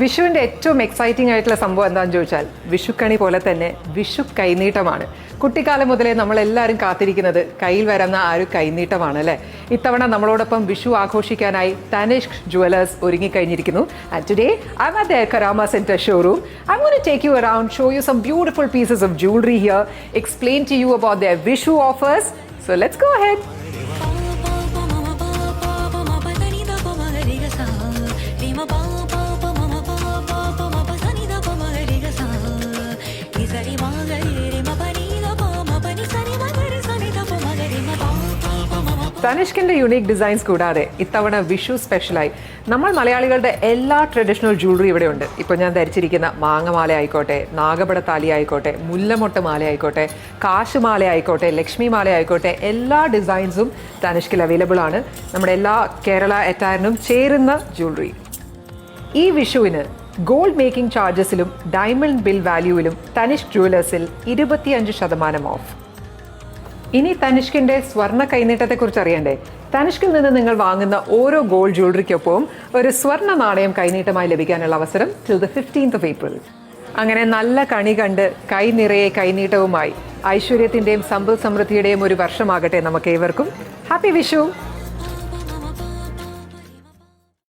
വിഷുവിൻ്റെ ഏറ്റവും എക്സൈറ്റിംഗ് ആയിട്ടുള്ള സംഭവം എന്താണെന്ന് ചോദിച്ചാൽ വിഷുക്കണി പോലെ തന്നെ വിഷു കൈനീട്ടമാണ്. കുട്ടിക്കാലം മുതലേ നമ്മളെല്ലാവരും കാത്തിരിക്കുന്നത് കയ്യിൽ വരുന്ന ആ ഒരു കൈനീട്ടമാണ് അല്ലേ. ഇത്തവണ നമ്മളോടൊപ്പം വിഷു ആഘോഷിക്കാനായി തനിഷ്ക് ജുവലേഴ്സ് ഒരുങ്ങിക്കഴിഞ്ഞിരിക്കുന്നു. And today I am at the Karama centre showroom. I want to take you around, show you some beautiful pieces of jewelry here, explain to you about their Vishu offers. So let's go ahead. തനിഷ്കിൻ്റെ unique designs കൂടാതെ ഇത്തവണ വിഷു സ്പെഷ്യലായി നമ്മൾ മലയാളികളുടെ എല്ലാ traditional jewellery ഇവിടെയുണ്ട്. ഇപ്പോൾ ഞാൻ ധരിച്ചിരിക്കുന്ന മാങ്ങമാല ആയിക്കോട്ടെ, നാഗപടത്താലി ആയിക്കോട്ടെ, മുല്ലമൊട്ട് മാല ആയിക്കോട്ടെ, കാശുമാല ആയിക്കോട്ടെ, ലക്ഷ്മി മാല ആയിക്കോട്ടെ, എല്ലാ ഡിസൈൻസും തനിഷ്കിൽ അവൈലബിൾ ആണ്. നമ്മുടെ എല്ലാ കേരള അറ്റയറിനും ചേരുന്ന ജ്വല്ലറി. ഈ വിഷുവിന് ഗോൾഡ് മേക്കിംഗ് ചാർജസിലും ഡയമണ്ട് ബിൽ വാല്യൂവിലും തനിഷ്ക് ജുവലേഴ്സിൽ 25% ഓഫ്. ഇനി തനിഷ്കിൻ്റെ സ്വർണ്ണ കൈനീട്ടത്തെക്കുറിച്ച് അറിയണ്ടേ? തനിഷ്കിൽ നിന്ന് നിങ്ങൾ വാങ്ങുന്ന ഓരോ ഗോൾഡ് ജ്വല്ലറിക്കൊപ്പവും ഒരു സ്വർണ്ണ നാണയം കൈനീട്ടമായി ലഭിക്കാനുള്ള അവസരം till the 15th of April. അങ്ങനെ നല്ല കണി കണ്ട് കൈ നിറയെ കൈനീട്ടവുമായി ഐശ്വര്യത്തിൻ്റെയും സമ്പൽ സമൃദ്ധിയുടെയും ഒരു വർഷമാകട്ടെ നമുക്ക് ഏവർക്കും. ഹാപ്പി വിഷു.